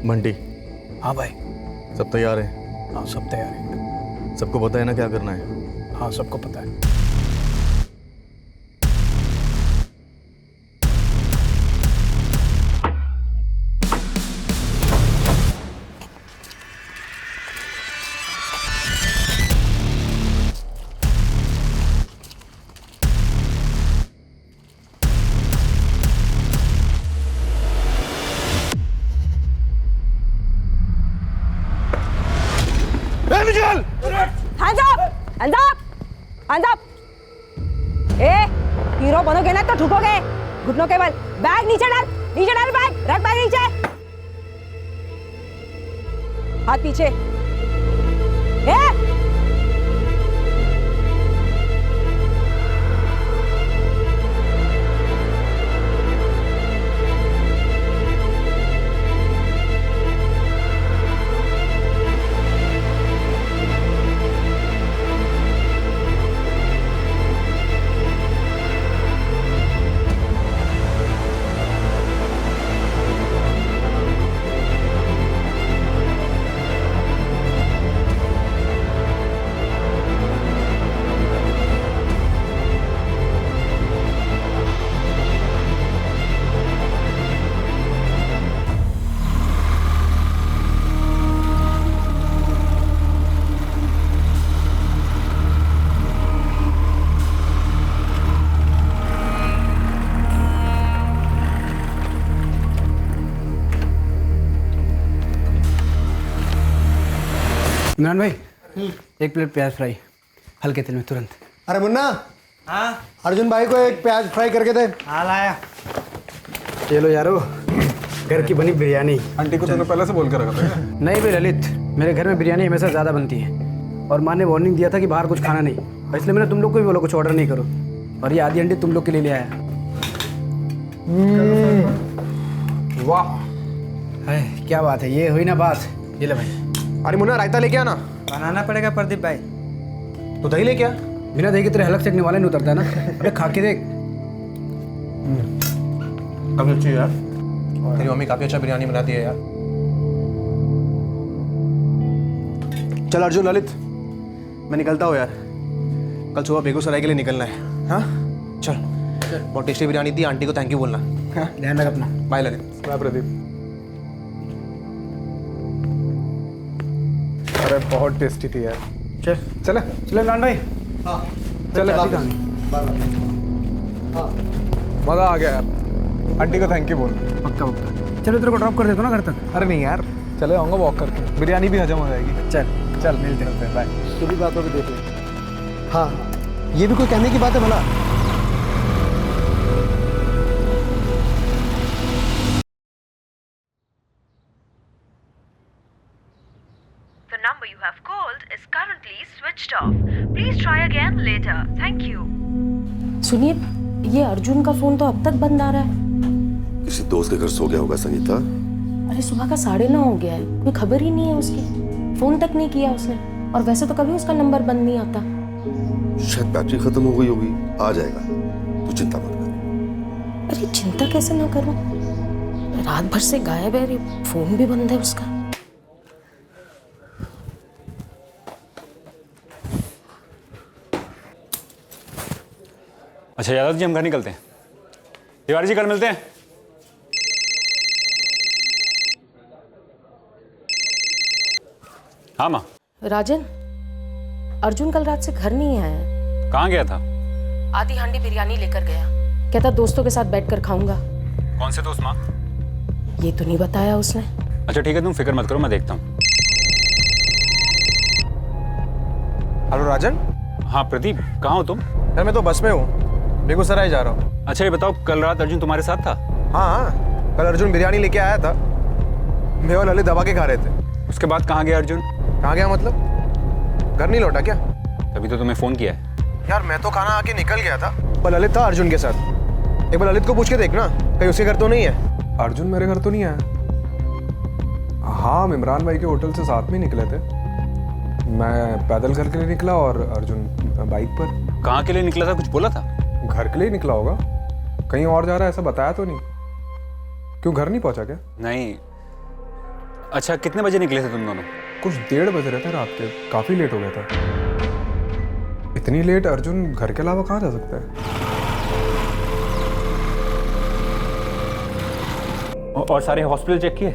बंटी, हाँ भाई। सब तैयार है? हाँ सब तैयार है। सबको पता है ना क्या करना है? हाँ सबको पता है। Hands up! Hands up! Hands up! Hero बनोगे ना तो ठुकोगे। घुटनों के बल। बैग नीचे डाल बैग, रख बैग नीचे। हाथ पीछे। इमरान भाई, एक प्लेट प्याज फ्राई हल्के तेल में तुरंत। अरे मुन्ना, हाँ अर्जुन भाई को एक प्याज फ्राई करके दे। हाँ लाया। चलो यारो, घर की बनी बिरयानी। आंटी को तूने पहले से बोल कर रखा था क्या? नहीं भाई ललित, मेरे घर में बिरयानी हमेशा ज़्यादा बनती है और माँ ने वार्निंग दिया था कि बाहर कुछ खाना नहीं, इसलिए मैंने तुम लोग को भी बोला कुछ ऑर्डर नहीं करो, और ये आधी अंडी तुम लोग के लिए ले आया। वाह, है क्या बात है, ये हुई ना बात। ये ले भाई। अरे मुन्ना, रायता लेके आना। बनाना पड़ेगा प्रदीप भाई। तो दही लेके आ। बिना दही के तेरे हलक चखने वाला नहीं उतरता है ना। अरे खा के देख। काफी अच्छी है यार, तेरी मम्मी काफी अच्छा बिरयानी बनाती है यार। चल अर्जुन, ललित, मैं निकलता हूँ यार, कल सुबह बेगूसराय के लिए निकलना है। हाँ चल, बहुत टेस्टी बिरयानी थी, आंटी को थैंक यू बोलना। हाँ ध्यान रख अपना। बाय ललित। मैं प्रदीप। अरे बहुत टेस्टी थी यार। चले चलो इमरान भाई। हाँ चले, मजा आ गया यार। आंटी को थैंक यू बोल। पक्का पक्का। चलो तेरे को ड्रॉप कर देता हूँ ना घर तक। अरे नहीं यार, चले आऊँगा वॉक करके, बिरयानी भी हजम हो जाएगी। चल चल मिलते हैं, बाय। तेरी बातों को देख ले। हाँ, ये भी कोई कहने की बात है भला? The number you have called is currently switched off. Please try again later. Thank you. सुनिए, ये अर्जुन का फोन तो अब तक बंद आ रहा है। किसी दोस्त के घर सो गया होगा संगीता। अरे सुबह का 9:30 हो गया है, कोई खबर ही नहीं है उसकी। फोन तक नहीं किया उसने, और वैसे तो कभी उसका नंबर बंद नहीं आता। शायद बैटरी खत्म हो गई होगी, आ जाएगा, तू चिंता मत कर। अरे चिंता कैसे ना करूं, रात भर से गायब है, फोन भी बंद है उसका। अच्छा यादव जी, हम घर निकलते हैं। तिवारी जी कल मिलते हैं। हाँ माँ। राजन, अर्जुन कल रात से घर नहीं आया। कहाँ गया था? आधी हांडी बिरयानी लेकर गया, कहता दोस्तों के साथ बैठकर खाऊंगा। कौन से दोस्त माँ? ये तो नहीं बताया उसने। अच्छा ठीक है, तुम फिक्र मत करो, मैं देखता हूँ। हेलो राजन। हाँ प्रदीप, कहाँ हो तुम? यार मैं तो बस में हूँ, बेगूसराय जा रहा हूँ। अच्छा ये बताओ, कल रात अर्जुन तुम्हारे साथ था? हाँ, कल अर्जुन बिरयानी लेके आया था, मैं और ललित दबा के खा रहे थे। उसके बाद कहाँ गया अर्जुन? कहाँ गया मतलब? घर नहीं लौटा क्या? तभी तो तुम्हें फोन किया है। यार मैं तो खाना आके निकल गया था, पर ललित था अर्जुन के साथ। एक बार ललित को पूछ के देखना, कहीं उसके घर तो नहीं है। अर्जुन मेरे घर तो नहीं आया। हाँ, हम इमरान भाई के होटल से साथ में निकले थे। मैं पैदल घर के लिए निकला और अर्जुन बाइक पर। कहाँ के लिए निकला था, कुछ बोला था? घर के लिए निकला होगा, कहीं और जा रहा है ऐसा बताया तो नहीं। क्यों, घर नहीं पहुंचा क्या? नहीं। अच्छा, कितने बजे निकले थे तुम दोनों? कुछ 1:30 बज रहे थे रात के, काफ़ी लेट हो गया था। इतनी लेट अर्जुन घर के अलावा कहाँ जा सकता है? और सारे हॉस्पिटल चेक किए?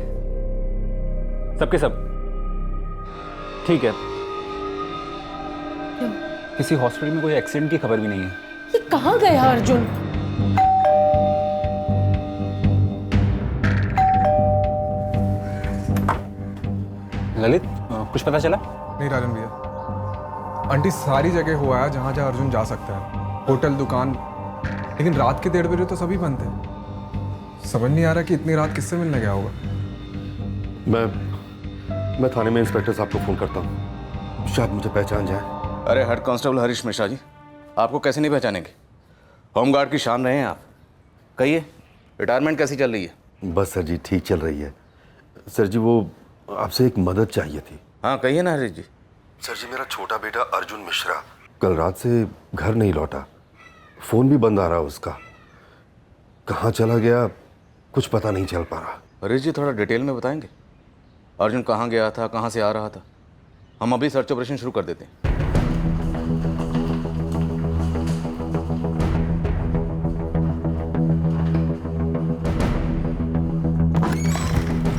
सबके सब ठीक है? किसी हॉस्पिटल में कोई एक्सीडेंट की खबर भी नहीं है। ये कहाँ गया अर्जुन? ललित, कुछ पता चला? नहीं राजन भैया, आंटी सारी जगह हुआ है जहाँ जहाँ अर्जुन जा सकता है, होटल, दुकान, लेकिन रात के 1:30 बजे तो सभी बंद थे। समझ नहीं आ रहा कि इतनी रात किससे मिलने गया होगा। मैं थाने में इंस्पेक्टर साहब को फ़ोन करता हूँ, शायद मुझे पहचान जाए। अरे हेड कांस्टेबल हरीश मिश्रा जी, आपको कैसे नहीं पहचानेंगे? होमगार्ड की शान रहे हैं आप। कहिए, रिटायरमेंट कैसी चल रही है? बस सर जी, ठीक चल रही है। सर जी, वो आपसे एक मदद चाहिए थी। हाँ कहिए ना हरीश जी। सर जी, मेरा छोटा बेटा अर्जुन मिश्रा कल रात से घर नहीं लौटा, फ़ोन भी बंद आ रहा उसका। कहाँ चला गया कुछ पता नहीं चल पा रहा। हरीश जी, थोड़ा डिटेल में बताएंगे, अर्जुन कहाँ गया था, कहाँ से आ रहा था? हम अभी सर्च ऑपरेशन शुरू कर देते हैं।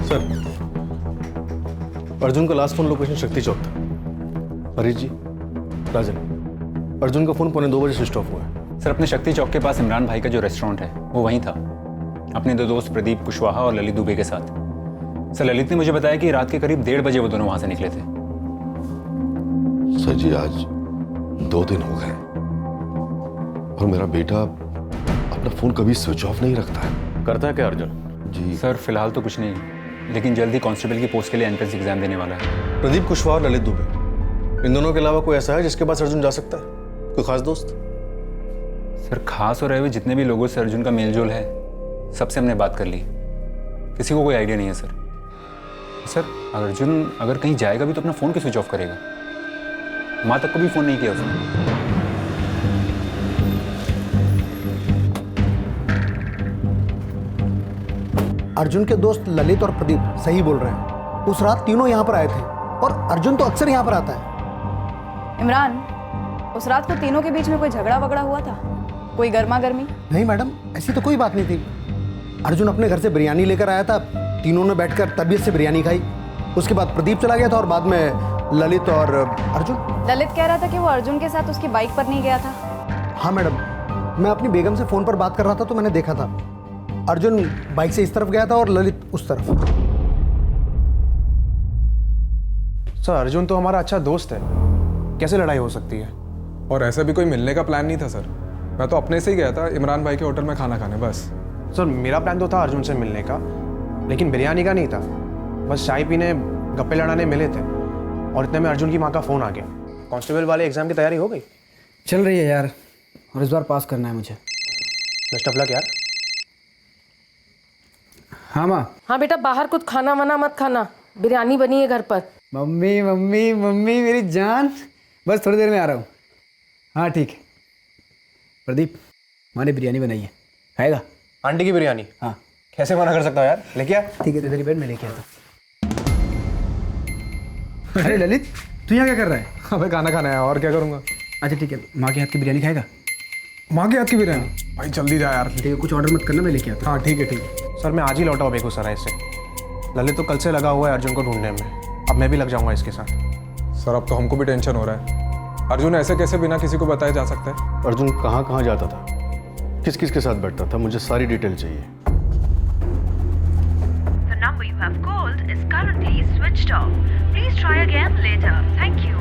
सर, अर्जुन का लास्ट फोन लोकेशन शक्ति चौक था। हरीश जी, राजन, अर्जुन का फोन 2:15 बजे स्विच ऑफ हुआ है। सर, अपने शक्ति चौक के पास इमरान भाई का जो रेस्टोरेंट है वो वहीं था, अपने 2 दोस्त प्रदीप कुशवाहा और ललित दुबे के साथ। सर, ललित ने मुझे बताया कि रात के करीब 1:30 बजे वो दोनों वहां से निकले थे। सर जी, आज 2 दिन हो गए और मेरा बेटा अपना फ़ोन कभी स्विच ऑफ नहीं रखता है। करता है क्या अर्जुन? जी सर, फिलहाल तो कुछ नहीं, लेकिन जल्दी कांस्टेबल की पोस्ट के लिए एंट्रेंस एग्जाम देने वाला है। प्रदीप कुशवाहा और ललित दुबे, इन दोनों के अलावा कोई ऐसा है जिसके पास अर्जुन जा सकता है? कोई खास दोस्त? सर, खास हो रहे हुए जितने भी लोगों से अर्जुन का मेलजोल है, सबसे हमने बात कर ली, किसी को कोई आइडिया नहीं है सर। सर, अर्जुन अगर कहीं जाएगा भी तो अपना फ़ोन क्यों स्विच ऑफ करेगा? माँ तक को भी फ़ोन नहीं किया उसने। अर्जुन के दोस्त ललित और प्रदीप सही बोल रहे हैं। उस रात तीनों यहाँ पर आए थे और अर्जुन तो अक्सर यहाँ पर आता है। इमरान, उस रात को तीनों के बीच में कोई झगड़ा वगड़ा हुआ था? कोई गर्मा गर्मी? नहीं मैडम, ऐसी तो कोई बात नहीं थी। अर्जुन अपने घर से बिरयानी लेकर आया था, तीनों ने बैठकर तबीयत से बिरयानी खाई। उसके बाद प्रदीप चला गया था और बाद में ललित और अर्जुन। ललित कह रहा था कि वो अर्जुन के साथ उसकी बाइक पर नहीं गया था। हाँ मैडम, मैं अपनी बेगम से फ़ोन पर बात कर रहा था तो मैंने देखा था अर्जुन बाइक से इस तरफ गया था और ललित उस तरफ। सर, अर्जुन तो हमारा अच्छा दोस्त है, कैसे लड़ाई हो सकती है? और ऐसा भी कोई मिलने का प्लान नहीं था सर। मैं तो अपने से ही गया था इमरान भाई के होटल में खाना खाने, बस। सर, मेरा प्लान तो था अर्जुन से मिलने का, लेकिन बिरयानी का नहीं था। बस चाय पीने, गप्पे लड़ाने मिले थे और इतने में अर्जुन की माँ का फ़ोन आ गया। कांस्टेबल वाले एग्जाम की तैयारी हो गई? चल रही है यार, और इस बार पास करना है मुझे। बेस्ट ऑफ लक यार। हाँ माँ। हाँ बेटा, बाहर कुछ खाना वाना मत खाना, बिरयानी बनी है घर पर। मम्मी मम्मी मम्मी मेरी जान, बस थोड़ी देर में आ रहा हूँ। हाँ ठीक है। प्रदीप, माँ ने बिरयानी बनाई है, खाएगा? आंटी की बिरयानी? हाँ। कैसे मना कर सकता हूँ यार, लेके आ। ठीक है, तो तेरी बेड में लेके आता। अरे ललित, तू यहाँ क्या कर रहा है? हमें खाना खाना है, और क्या करूँगा। अच्छा ठीक है, माँ के हाथ की बिरयानी खाएगा? माँ के हाथ की बिरयानी? भाई जल्दी जा यार। ठीक है, कुछ ऑर्डर मत करना, मैं लेके आता। हाँ ठीक है ठीक है। सर, मैं आज ही लौटा हूँ बेगूसराय से। ललित तो कल से लगा हुआ है अर्जुन को ढूंढने में, अब मैं भी लग जाऊँगा इसके साथ। सर, अब तो हमको भी टेंशन हो रहा है। अर्जुन ऐसे कैसे बिना किसी को बताए जा सकता है? अर्जुन कहाँ कहाँ जाता था, किस किस के साथ बैठता था, मुझे सारी डिटेल चाहिए। The number you have called is currently switched off. Please try again later. Thank you.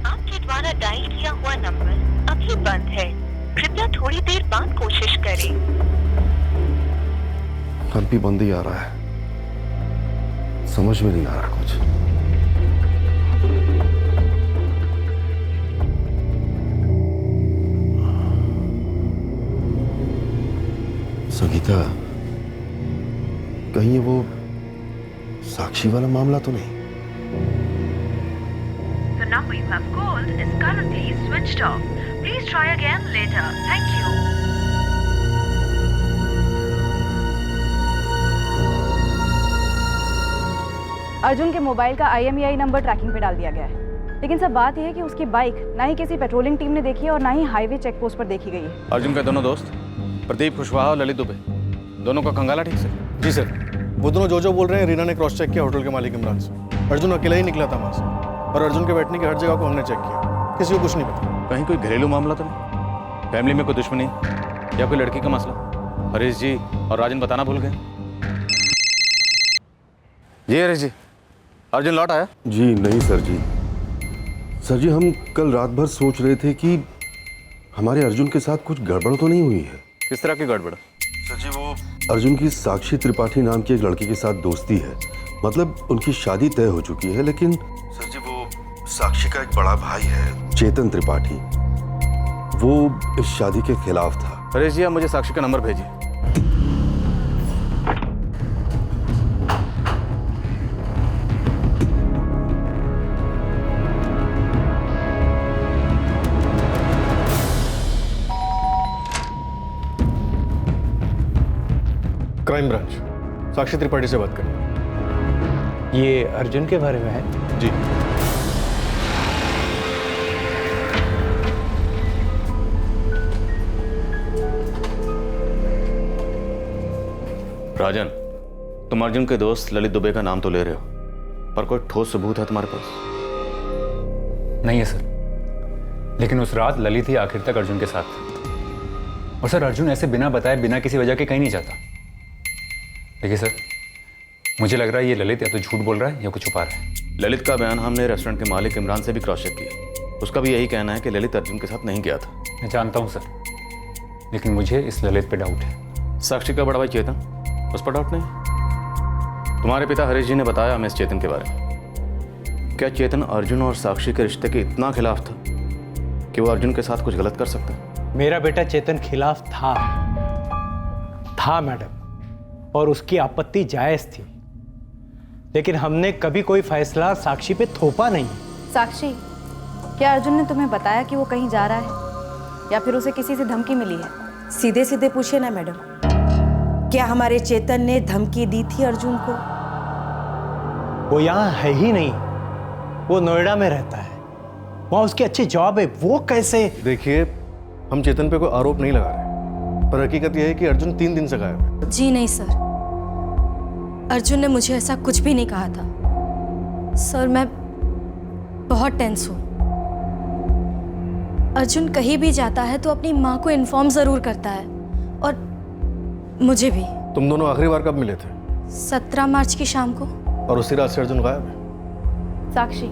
आपके द्वारा डायल किया हुआ नंबर अभी बंद है। कृपया थोड़ी देर बाद कोशिश करें। अब भी बंद ही आ रहा है, समझ में नहीं आ रहा कुछ। संगीता, कहीं वो साक्षी वाला मामला तो नहीं? The number you have called is currently switched off. Please try again later. Thank you. Arjun के मोबाइल का IMEI नंबर ट्रैकिंग पे डाल दिया गया है, लेकिन सब बात यह है कि उसकी बाइक ना ही किसी पेट्रोलिंग टीम ने देखी है और ना ही हाईवे चेक पोस्ट पर देखी गई है। अर्जुन के दोनों दोस्त प्रदीप कुशवाहा और ललित दुबे, दोनों का खंगाला ठीक से? जी सर, वो दोनों जो बोल रहे हैं रीना ने क्रॉस चेक किया होटल के मालिक इमरान से। अर्जुन अकेला ही निकला था वहाँ से और अर्जुन के बैठने की हर जगह को हमने चेक किया, किसी को कुछ नहीं पता। कहीं कोई घरेलू मामला तो नहीं? फैमिली में कोई दुश्मनी या कोई लड़की का मसला? हरीश जी और राजन बताना भूल गए। जी हरीश जी, अर्जुन लौट आया? जी नहीं सर जी। सर जी, हम कल रात भर सोच रहे थे कि हमारे अर्जुन के साथ कुछ गड़बड़ तो नहीं हुई है। किस तरह की गड़बड़? सर जी, वो अर्जुन की साक्षी त्रिपाठी नाम की एक लड़की के साथ दोस्ती है, मतलब उनकी शादी तय हो चुकी है, लेकिन सर जी वो साक्षी का एक बड़ा भाई है चेतन त्रिपाठी, वो इस शादी के खिलाफ था। हरीश जी, आप मुझे साक्षी का नंबर भेजिए। क्राइम ब्रांच, साक्षी त्रिपाठी से बात करें। ये अर्जुन के बारे में है? जी। राजन, तुम अर्जुन के दोस्त ललित दुबे का नाम तो ले रहे हो, पर कोई ठोस सबूत है तुम्हारे पास? नहीं है सर, लेकिन उस रात ललित ही आखिर तक अर्जुन के साथ था। और सर, अर्जुन ऐसे बिना बताए, बिना किसी वजह के कहीं नहीं जाता। देखिए सर, मुझे लग रहा है ये ललित या तो झूठ बोल रहा है या कुछ छुपा रहा है। ललित का बयान हमने रेस्टोरेंट के मालिक इमरान से भी क्रॉस चेक किया, उसका भी यही कहना है कि ललित अर्जुन के साथ नहीं गया था। मैं जानता हूँ सर, लेकिन मुझे इस ललित पे डाउट है। साक्षी का बड़ा भाई चेतन, उस पर डाउट नहीं? तुम्हारे पिता हरीश जी ने बताया हमें इस चेतन के बारे में। क्या चेतन अर्जुन और साक्षी के रिश्ते के इतना खिलाफ था कि वो अर्जुन के साथ कुछ गलत कर सकता? मेरा बेटा चेतन खिलाफ था मैडम, और उसकी आपत्ति जायज़ थी, लेकिन हमने कभी कोई फैसला साक्षी पे थोपा नहीं। साक्षी, क्या अर्जुन ने तुम्हें बताया कि वो कहीं जा रहा है या फिर उसे किसी से धमकी मिली है? सीधे सीधे पूछे ना मैडम, क्या हमारे चेतन ने धमकी दी थी अर्जुन को? वो यहाँ है ही नहीं, वो नोएडा में रहता है, वहाँ उसकी अच्छी जॉब है। वो कैसे? देखिए, हम चेतन पे कोई आरोप नहीं लगा रहे, पर हकीकत यह है कि अर्जुन 3 दिन से गायब है। जी नहीं सर, अर्जुन ने मुझे ऐसा कुछ भी नहीं कहा था। सर, मैं बहुत टेंस हूँ। अर्जुन कहीं भी जाता है तो अपनी माँ को इन्फॉर्म जरूर करता है, और मुझे भी। तुम दोनों आखिरी बार कब मिले थे? 17 मार्च की शाम को। और उसी रात से अर्जुन गायब है। साक्षी,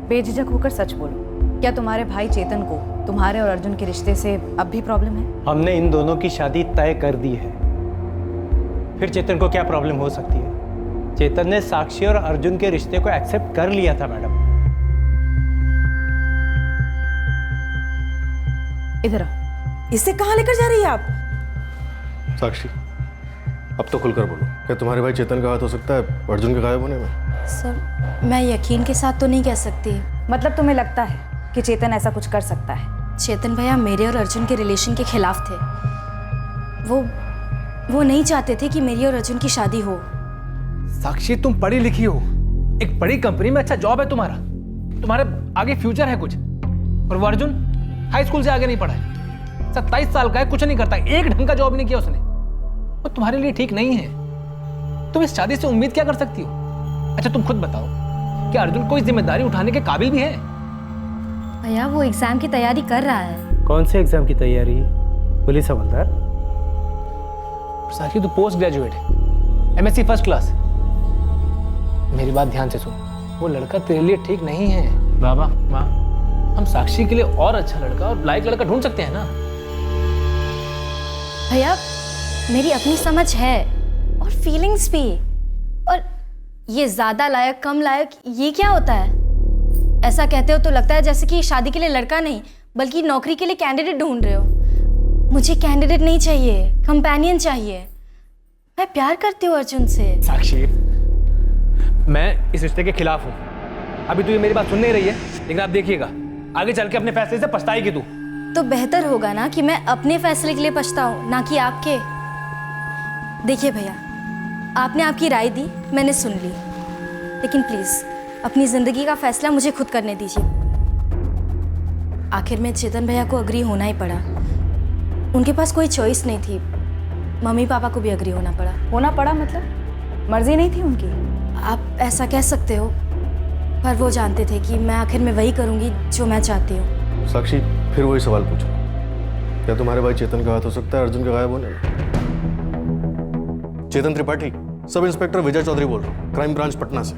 बेझिझक होकर सच बोलो, क्या तुम्हारे भाई चेतन को तुम्हारे और अर्जुन के रिश्ते से अब भी प्रॉब्लम है? हमने इन दोनों की शादी तय कर दी है, फिर चेतन को क्या प्रॉब्लम हो सकती है? चेतन ने साक्षी और अर्जुन के रिश्ते को एक्सेप्ट कर लिया था मैडम। इधर आओ। इसे कहाँ लेकर जा रही है आप? साक्षी, अब तो खुलकर बोलो, क्या तुम्हारे भाई चेतन का हाथ हो सकता है अर्जुन के गायब होने में? सर, मैं यकीन के साथ तो नहीं कह सकती। मतलब तुम्हें लगता है कि चेतन ऐसा कुछ कर सकता है? चेतन भैया मेरे और अर्जुन के रिलेशन के खिलाफ थे। वो नहीं चाहते थे कि मेरी और अर्जुन की शादी हो। साक्षी, तुम पढ़ी लिखी हो, एक बड़ी कंपनी में अच्छा जॉब है तुम्हारा, तुम्हारे आगे फ्यूचर है कुछ, और वो अर्जुन हाई स्कूल से आगे नहीं पढ़ा है, 27 साल का है, कुछ नहीं करता, एक ढंग का जॉब नहीं किया उसने। वो तुम्हारे लिए ठीक नहीं है। तुम इस शादी से उम्मीद क्या कर सकती हो? अच्छा तुम खुद बताओ, क्या अर्जुन कोई जिम्मेदारी उठाने के काबिल भी है? भैया, वो एग्जाम की तैयारी कर रहा है। कौन से एग्जाम की तैयारी? पुलिस हवलदार? साक्षी, तू पोस्ट ग्रेजुएट है, MSc फर्स्ट क्लास। मेरी बात ध्यान से सुन, वो लड़का तेरे लिए ठीक नहीं है। बाबा माँ, हम साक्षी के लिए और अच्छा लड़का और लायक लड़का ढूंढ सकते हैं ना। भैया, मेरी अपनी समझ है और फीलिंग्स भी, और ये ज्यादा लायक कम लायक ये क्या होता है? ऐसा कहते हो तो लगता है जैसे कि शादी के लिए लड़का नहीं बल्कि नौकरी के लिए कैंडिडेट ढूंढ रहे हो। मुझे कैंडिडेट नहीं चाहिए, कंपेनियन चाहिए। मैं प्यार करती हूँ अर्जुन से। साक्षी, मैं इस रिश्ते के खिलाफ हूँ। अभी तो ये मेरी बात सुन नहीं रही है, लेकिन आप देखिएगा आगे चल के अपने फैसले से पछताएगी तू। तो बेहतर होगा ना कि मैं अपने फैसले के लिए पछताऊं, ना कि आपके। देखिए भैया, आपने आपकी राय दी, मैंने सुन ली, लेकिन प्लीज अपनी जिंदगी का फैसला मुझे खुद करने दीजिए। आखिर में चेतन भैया को अग्री होना ही पड़ा, उनके पास कोई चॉइस नहीं थी। मम्मी पापा को भी अग्री होना पड़ा। होना पड़ा मतलब मर्जी नहीं थी उनकी? आप ऐसा कह सकते हो, पर वो जानते थे कि मैं आखिर में वही करूंगी जो मैं चाहती हूँ। साक्षी, फिर वही सवाल पूछो, क्या तुम्हारे भाई चेतन का हाथ हो सकता है अर्जुन के गायब होने में? चेतन त्रिपाठी, सब इंस्पेक्टर विजय चौधरी बोल रहा हूँ, क्राइम ब्रांच पटना से।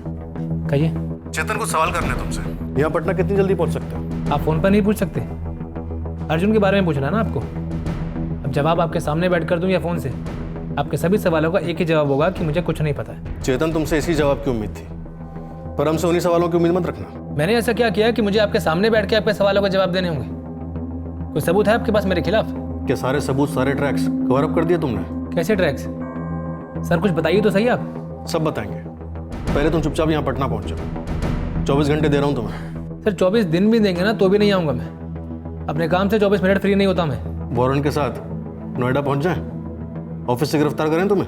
कहिए। चेतन को सवाल करना है तुमसे। यहाँ पटना कितनी जल्दी पहुँच सकते हो? आप फोन पर नहीं पूछ सकते, अर्जुन के बारे में पूछना है ना आपको। अब जवाब आपके सामने बैठ कर दूं या फोन से, आपके सभी सवालों का एक ही जवाब होगा कि मुझे कुछ नहीं पता है। चेतन, तुमसे इसी जवाब की उम्मीद थी, पर हमसे उन्हीं सवालों की उम्मीद मत रखना। मैंने ऐसा क्या किया कि मुझे आपके सामने बैठ के आपके सवालों का जवाब देने होंगे? कोई सबूत है आपके पास मेरे खिलाफ? क्या सारे सबूत, सारे ट्रैक्स कवर अप कर दिए तुमने? कैसे ट्रैक्स? सर कुछ बताइए तो सही आप। सब बताएंगे, पहले तुम चुपचाप यहाँ पटना पहुँच जाओ। 24 घंटे दे रहा हूँ तुम्हें। सर 24 दिन भी देंगे ना तो भी नहीं आऊँगा मैं। अपने काम से 24 मिनट फ्री नहीं होता मैं। वारंट के साथ नोएडा पहुँच जाए, ऑफिस से गिरफ्तार करें तुम्हें?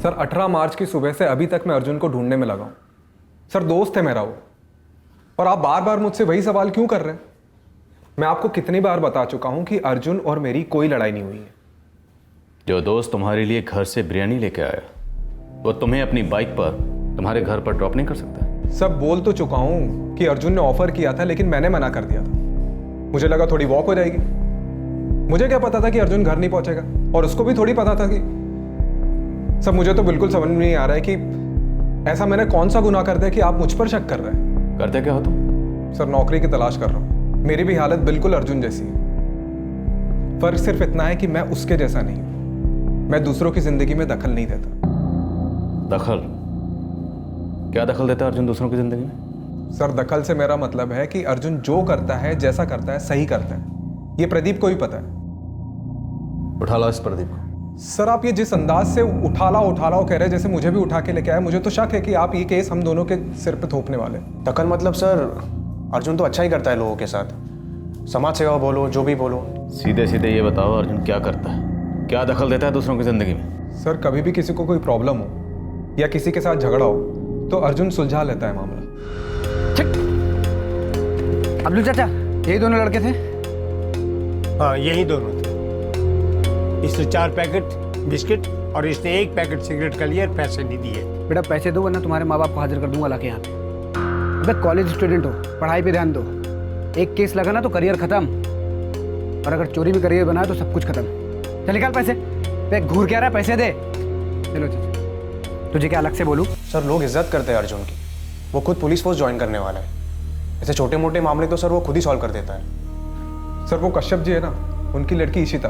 सर 18 मार्च की सुबह से अभी तक मैं अर्जुन को ढूंढने में लगा हूँ। सर दोस्त है मेरा वो, और आप बार बार मुझसे वही सवाल क्यों कर रहे हैं? मैं आपको कितनी बार बता चुका हूँ कि अर्जुन और मेरी कोई लड़ाई नहीं हुई है। जो दोस्त तुम्हारे लिए घर से बिरयानी लेके आया, वो तुम्हें अपनी बाइक पर तुम्हारे घर पर ड्रॉप नहीं कर सकता? सब बोल तो चुका हूँ कि अर्जुन ने ऑफर किया था, लेकिन मैंने मना कर दिया था। मुझे लगा थोड़ी वॉक हो जाएगी। मुझे क्या पता था कि अर्जुन घर नहीं पहुंचेगा, और उसको भी थोड़ी पता था कि सब। मुझे तो बिल्कुल समझ में नहीं आ रहा है कि ऐसा मैंने कौन सा गुनाह कर दिया कि आप मुझ पर शक कर रहे हैं। करते क्या हो तुम? सर नौकरी की तलाश कर रहा हूँ। मेरी भी हालत बिल्कुल अर्जुन जैसी है। फर्क सिर्फ इतना है कि मैं उसके जैसा नहीं हूँ। मैं दूसरों की जिंदगी में दखल नहीं देता। दखल? क्या दखल देता है अर्जुन दूसरों की जिंदगी में? सर दखल से मेरा मतलब है कि अर्जुन जो करता है, जैसा करता है, सही करता है। ये प्रदीप को भी पता है। उठा लो इस प्रदीप को। सर आप ये जिस अंदाज से उठा लाओ कह रहे हैं, जैसे मुझे भी उठा के लेके आए, मुझे तो शक है कि आप ये केस हम दोनों के सिर पे थोपने वाले। दखल मतलब सर, अर्जुन तो अच्छा ही करता है लोगों के साथ, समाज सेवा बोलो, जो भी बोलो। सीधे सीधे ये बताओ, अर्जुन क्या करता है? क्या दखल देता है दूसरों की जिंदगी में? सर कभी भी किसी को कोई प्रॉब्लम हो या किसी के साथ झगड़ा हो तो अर्जुन सुलझा लेता है मामला। अब्दुल चाचा, यही दोनों लड़के थे? हाँ यही दोनों थे। इसने 4 पैकेट बिस्किट और इसने 1 पैकेट सिगरेट का लिया, पैसे नहीं दिए। बेटा पैसे दो, वरना तुम्हारे माँ बाप को हाजिर कर दूंगा लाके यहाँ पे। अबे कॉलेज स्टूडेंट हो, पढ़ाई पे ध्यान दो। एक केस लगा ना तो करियर खत्म, और अगर चोरी में करियर बना तो सब कुछ खत्म। चल निकाल पैसे। देख घूर क्या रहा है, पैसे दे। चलो चाचा, तुझे क्या अलग से बोलूँ? सर लोग इज्जत करते हैं अर्जुन की, वो खुद पुलिस फोर्स ज्वाइन करने वाला है। ऐसे छोटे मोटे मामले तो सर वो खुद ही सॉल्व कर देता है। सर वो कश्यप जी है ना, उनकी लड़की इशिता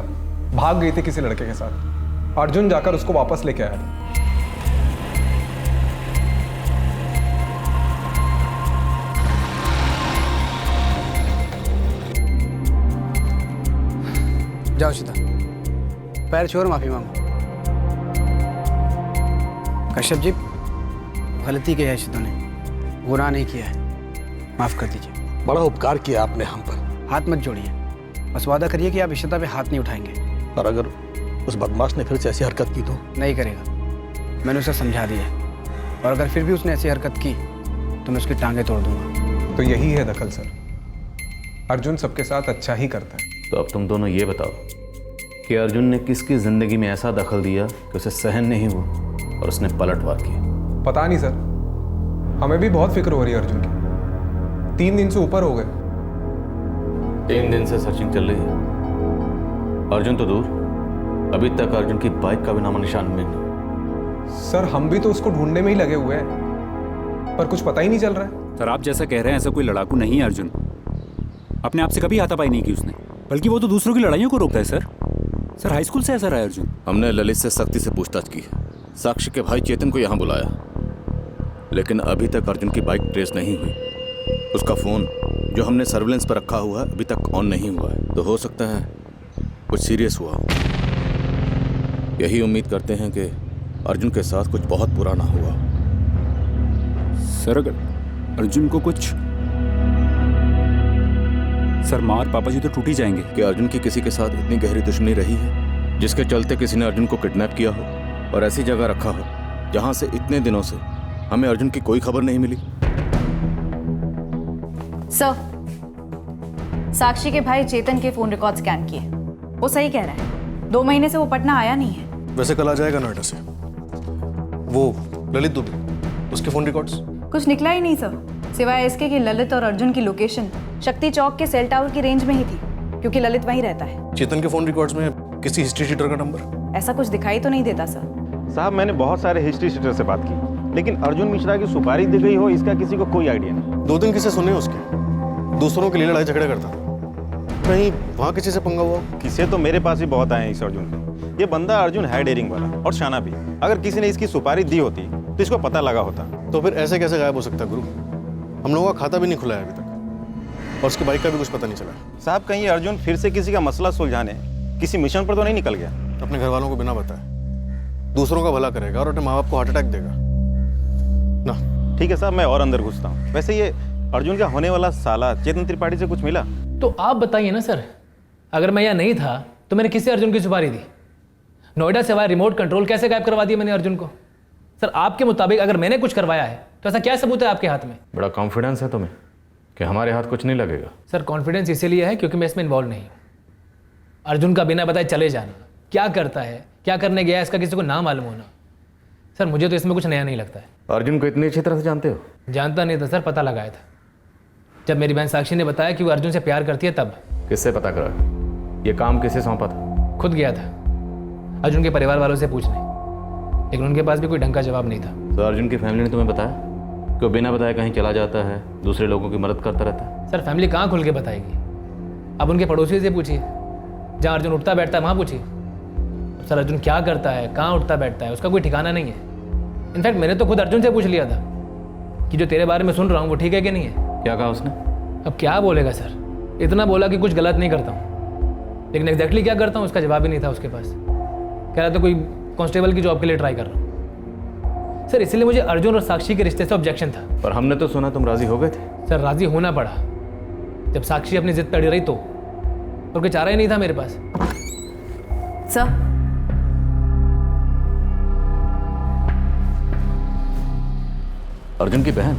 भाग गई थी किसी लड़के के साथ। अर्जुन जाकर उसको वापस लेके आया था। जाओ सीता, पैर छोड़ माफी मांगो। कश्यप जी, गलती की है इशिता ने, गुनाह नहीं किया है, माफ कर दीजिए। बड़ा उपकार किया आपने हम पर। हाथ मत जोड़िए, बस वादा करिए कि आप इशिता पे हाथ नहीं उठाएंगे। और अगर उस बदमाश ने फिर से ऐसी हरकत की तो? नहीं करेगा, मैंने उसे समझा दिया है, और अगर फिर भी उसने ऐसी हरकत की तो मैं उसकी टांगें तोड़ दूंगा। तो यही है दखल सर, अर्जुन सबके साथ अच्छा ही करता है। तो अब तुम दोनों ये बताओ कि अर्जुन ने किसकी जिंदगी में ऐसा दखल दिया कि उसे सहन नहीं हुआ और उसने पलटवार किया? पता नहीं सर, हमें भी बहुत फिक्र हो रही है अर्जुन की। 3 दिन से ऊपर हो गए। 3 दिन से सर्चिंग चल रही है। अर्जुन तो दूर, अभी तक अर्जुन की बाइक का भी नामो निशान नहीं। सर हम भी तो उसको ढूंढने में ही लगे हुए हैं, पर कुछ पता ही नहीं चल रहा है। सर आप जैसा कह रहे हैं, ऐसा कोई लड़ाकू नहीं है अर्जुन। अपने आप से कभी हाथापाई नहीं की उसने, बल्कि वो तो दूसरों की लड़ाइयों को रोकता है सर। सर हाई स्कूल से ऐसा रहा है अर्जुन। हमने ललित से सख्ती से पूछताछ की, साक्षी के भाई चेतन को यहाँ बुलाया, लेकिन अभी तक अर्जुन की बाइक ट्रेस नहीं हुई। उसका फ़ोन जो हमने सर्विलेंस पर रखा हुआ है अभी तक ऑन नहीं हुआ है, तो हो सकता है कुछ सीरियस हुआ हो। यही उम्मीद करते हैं कि अर्जुन के साथ कुछ बहुत बुरा ना हुआ। सर अगर अर्जुन को कुछ, सर माँ और पापा जी तो टूट ही जाएंगे। कि अर्जुन की किसी के साथ इतनी गहरी दुश्मनी रही है जिसके चलते किसी ने अर्जुन को किडनैप किया हो और ऐसी जगह रखा हो जहां से इतने दिनों से हमें अर्जुन की कोई खबर नहीं मिली। सर, साक्षी के भाई चेतन के फोन रिकॉर्ड स्कैन किए, वो सही कह रहा है। 2 महीने से वो पटना आया नहीं है। वैसे कल आ जाएगा नोएडा से। वो ललित दुबे, उसके फोन रिकॉर्ड्स कुछ निकला ही नहीं सर, सिवाय इसके कि ललित और अर्जुन की लोकेशन शक्ति चौक के सेल टावर की रेंज में ही थी, क्योंकि ललित वहीं रहता है। चेतन के फोन रिकॉर्ड्स में किसी हिस्ट्री शीटर का नंबर ऐसा कुछ दिखाई तो नहीं देता सर। साहब मैंने बहुत सारे हिस्ट्री शीटर से बात की, लेकिन अर्जुन मिश्रा की सुपारी दी गई हो इसका किसी को कोई आइडिया नहीं। 2 दिन किसे सुने उसके, दूसरों के लिए लड़ाई झगड़े करता, कहीं वहाँ किसी से पंगा हुआ? किसे तो मेरे पास भी बहुत आए हैं इस अर्जुन के। ये बंदा अर्जुन है डेयरिंग वाला और शाना भी। अगर किसी ने इसकी सुपारी दी होती तो इसको पता लगा होता। तो फिर ऐसे कैसे गायब हो सकता गुरु? हम लोगों का खाता भी नहीं खुला है अभी तक, और उसकी बाइक का भी कुछ पता नहीं चला। साहब कहीं अर्जुन फिर से किसी का मसला सुलझाने किसी मिशन पर तो नहीं निकल गया? अपने घर वालों को बिना बताए दूसरों का भला करेगा और अपने माँ बाप को हार्ट अटैक देगा ना। ठीक है साहब, मैं और अंदर घुसता हूँ। वैसे ये अर्जुन का होने वाला साला चेतन त्रिपाठी से कुछ मिला? तो आप बताइए ना सर, अगर मैं यहाँ नहीं था तो मैंने किससे अर्जुन की सुपारी दी? नोएडा से वाया रिमोट कंट्रोल कैसे गायब करवा दिया मैंने अर्जुन को? सर आपके मुताबिक अगर मैंने कुछ करवाया है तो ऐसा क्या सबूत है आपके हाथ में? बड़ा कॉन्फिडेंस है तुम्हें कि हमारे हाथ कुछ नहीं लगेगा। सर कॉन्फिडेंस इसीलिए है क्योंकि मैं इसमें इन्वॉल्व नहीं हूँ। अर्जुन का बिना बताए चले जाना, क्या करता है, क्या करने गया है, इसका किसी को ना मालूम होना, सर मुझे तो इसमें कुछ नया नहीं लगता है। अर्जुन को इतनी अच्छी तरह से जानते हो? जानता नहीं था सर, पता लगाया था जब मेरी बहन साक्षी ने बताया कि वो अर्जुन से प्यार करती है तब। किससे पता करा? ये काम किसे सौंपा था? खुद गया था अर्जुन के परिवार वालों से पूछने, लेकिन उनके पास भी कोई ढंग का जवाब नहीं था। तो अर्जुन की फैमिली ने तुम्हें बताया कि वो बिना बताए कहीं चला जाता है, दूसरे लोगों की मदद करता रहता है? सर फैमिली कहाँ खुल के बताएगी? अब उनके पड़ोसी से पूछिए, जहाँ अर्जुन उठता बैठता है वहाँ पूछिए। अब सर अर्जुन क्या करता है, कहाँ उठता बैठता है, उसका कोई ठिकाना नहीं है। इनफैक्ट मैंने तो खुद अर्जुन से पूछ लिया था कि जो तेरे बारे में सुन रहा हूँ वो ठीक है कि नहीं है। क्या कहा उसने? अब क्या बोलेगा सर, इतना बोला कि कुछ गलत नहीं करता हूँ, लेकिन एग्जैक्टली क्या करता हूँ उसका जवाब ही नहीं था उसके पास। कह रहा था कोई कांस्टेबल की जॉब के लिए ट्राई कर रहा हूँ। सर इसलिए मुझे अर्जुन और साक्षी के रिश्ते से ऑब्जेक्शन था। पर हमने तो सुना तुम राजी हो गए थे। सर राजी होना पड़ा जब साक्षी अपनी जिद पे अड़ी रही तो, और कोई चारा ही नहीं था मेरे पास। सर अर्जुन की बहन?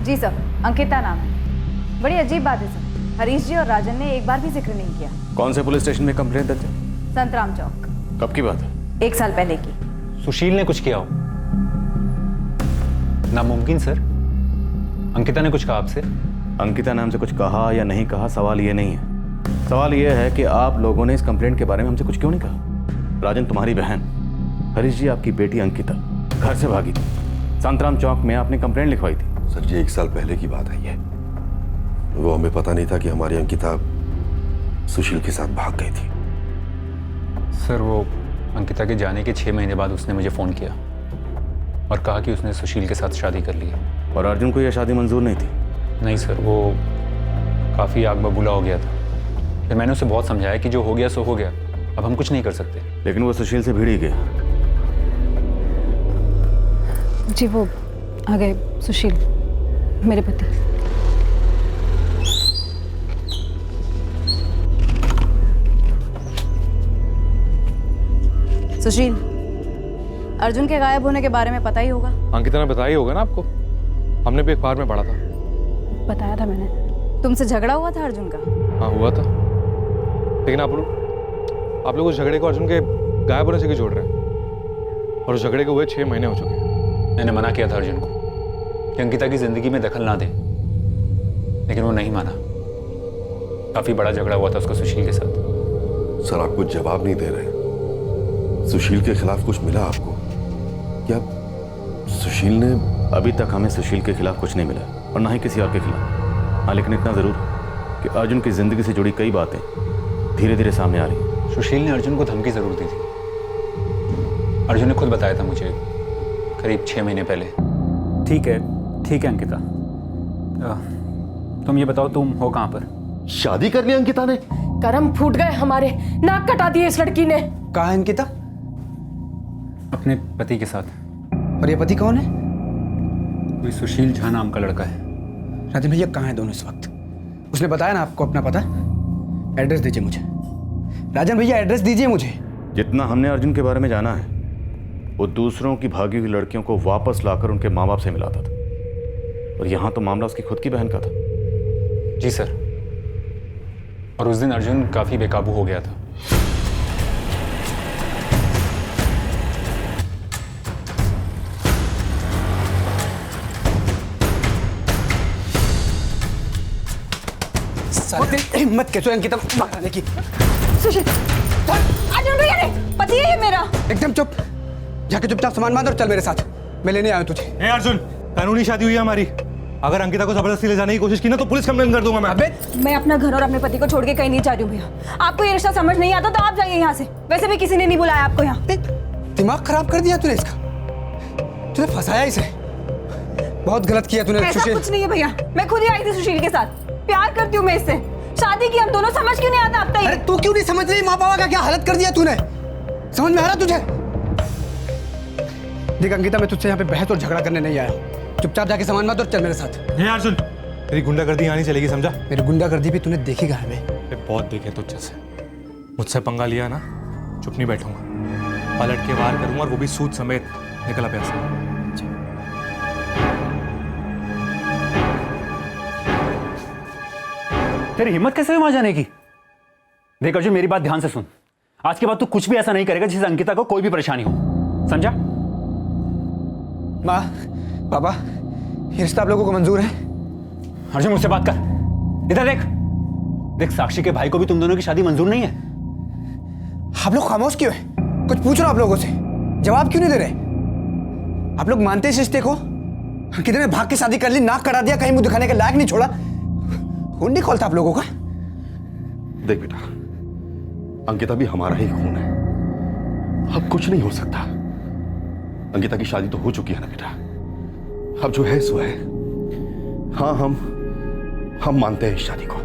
जी सर, अंकिता नाम है। बड़ी अजीब बात है सर, हरीश जी और राजन ने एक बार भी जिक्र नहीं किया। कौन से पुलिस स्टेशन में कंप्लेंट दर्ज है? संतराम चौक। कब की बात है? 1 साल पहले की। सुशील ने कुछ किया हो? नामुमकिन सर। अंकिता ने कुछ कहा आपसे? अंकिता ने हमसे कुछ कहा या नहीं कहा सवाल ये नहीं है। सवाल ये है कि आप लोगों ने इस कंप्लेंट के बारे में हमसे कुछ क्यों नहीं कहा? राजन तुम्हारी बहन, हरीश जी आपकी बेटी अंकिता घर से भागी थी, संतराम चौक में आपने कंप्लेंट लिखवाई थी। सर ये 1 साल पहले की बात है। ये वो हमें पता नहीं था कि हमारी अंकिता सुशील के साथ भाग गई थी। सर वो अंकिता के जाने के 6 महीने बाद उसने मुझे फ़ोन किया और कहा कि उसने सुशील के साथ शादी कर ली है। और अर्जुन को यह शादी मंजूर नहीं थी? नहीं सर, वो काफ़ी आग बबूला हो गया था। फिर मैंने उसे बहुत समझाया कि जो हो गया सो हो गया, अब हम कुछ नहीं कर सकते। लेकिन वो सुशील से भिड़ ही गया। जी वो आ गए सुशील, मेरे पति। सुशील, अर्जुन के गायब होने के बारे में पता ही होगा। अंकिता ने बताया ही होगा ना आपको, हमने भी अखबार में पढ़ा था। बताया था मैंने। तुमसे झगड़ा हुआ था अर्जुन का? हाँ हुआ था, लेकिन आप लोग उस झगड़े को अर्जुन के गायब होने से क्यों जोड़ रहे हैं? और उस झगड़े को हुए 6 महीने हो चुके हैं। मैंने मना किया था अर्जुन को कि अंकिता की ज़िंदगी में दखल ना दे, लेकिन वो नहीं माना। काफ़ी बड़ा झगड़ा हुआ था उसका सुशील के साथ। सर आप कुछ जवाब नहीं दे रहे। सुशील के खिलाफ कुछ मिला आपको? क्या सुशील ने? अभी तक हमें सुशील के खिलाफ कुछ नहीं मिला और ना ही किसी और के खिलाफ। हाँ लेकिन इतना ज़रूर कि अर्जुन की ज़िंदगी से जुड़ी कई बातें धीरे धीरे सामने आ रही। सुशील ने अर्जुन को धमकी ज़रूर दी थी। अर्जुन ने खुद बताया था मुझे करीब 6 महीने पहले। ठीक है अंकिता, तुम ये बताओ तुम हो कहाँ पर? शादी कर ली अंकिता ने? कर्म फूट गए हमारे, नाक कटा दिए इस लड़की ने। कहा है अंकिता? अपने पति के साथ। और ये पति कौन है? कोई सुशील झा नाम का लड़का है। राजन भैया कहाँ है दोनों इस वक्त? उसने बताया ना आपको अपना पता? एड्रेस दीजिए मुझे। राजन भैया एड्रेस दीजिए मुझे। जितना हमने अर्जुन के बारे में जाना है वो दूसरों की भागी हुई लड़कियों को वापस लाकर उनके माँ बाप से मिलाता था, और यहाँ तो मामला उसकी खुद की बहन का था। जी सर, और उस दिन अर्जुन काफी बेकाबू हो गया था। हिम्मत कैसे अंकिता मारने की? सुशील, अर्जुन भैया ने पति है ये मेरा। एकदम चुप, जाके चुपचाप सामान बांध और चल मेरे साथ, मैं लेने आया हूं तुझे। ए अर्जुन, कानूनी शादी हुई है हमारी। अगर अंकिता को जबरदस्ती ले जाने की कोशिश की ना तो पुलिस कंप्लेन कर दूंगा मैं। अबे मैं अपना घर और अपने पति को छोड़ के कहीं नहीं जा रही हूँ भैया। आपको ये रिश्ता समझ नहीं आता तो आप जाइए यहाँ से। वैसे भी किसी ने नहीं बुलाया आपको यहाँ। दिमाग खराब कर दिया तूने इसका, तूने फंसाया इसे। बहुत गलत किया तूने। ऐसा कुछ नहीं है भैया, मैं खुद ही आई थी सुशील के साथ। प्यार करती हूँ मैं इससे, शादी की हम दोनों। समझ क्यों नहीं आता अब तक? अरे तू क्यों नहीं समझ रही? माँ बाबा का क्या हालत कर दिया तूने, समझ में आ रहा तुझे? देख अंकिता, मैं तुझसे यहाँ पे बहस और झगड़ा करने नहीं आया हूँ। चुपचाप जाके सामान बांध और चल मेरे साथ। हे अर्जुन, तेरी गुंडागर्दी यहाँ नहीं चलेगी, समझा? मेरी गुंडागर्दी भी तूने देखी कहाँ है? बहुत देखे तुझसे से। मुझसे पंगा लिया ना, चुप नहीं बैठूंगा, पलट के वार करूंगा, और वो भी सूद समेत। निकला पैसा। तेरी हिम्मत कैसे हुई वहां जाने की? देख अर्जुन, मेरी बात ध्यान से सुन। आज के बाद तू कुछ भी ऐसा नहीं करेगा जिससे अंकिता को कोई भी परेशानी हो, समझा? माँ, पापा, ये रिश्ता आप लोगों को मंजूर है? अर्जुन मुझसे बात कर। इधर देख। देख, साक्षी के भाई को भी तुम दोनों की शादी मंजूर नहीं है। आप लोग खामोश क्यों है? कुछ पूछ रहा आप लोगों से, जवाब क्यों नहीं दे रहे? आप लोग मानते इस रिश्ते को? कितने ने भाग के शादी कर ली, नाक कटा दिया, कहीं मुंह दिखाने के लायक नहीं छोड़ा। खून नहीं खोलता आप लोगों का? देख बेटा, अंकिता भी हमारा ही खून है, अब कुछ नहीं हो सकता। अंकिता की शादी तो हो चुकी है ना बेटा, अब जो है सो है। हाँ, हम मानते हैं इस शादी को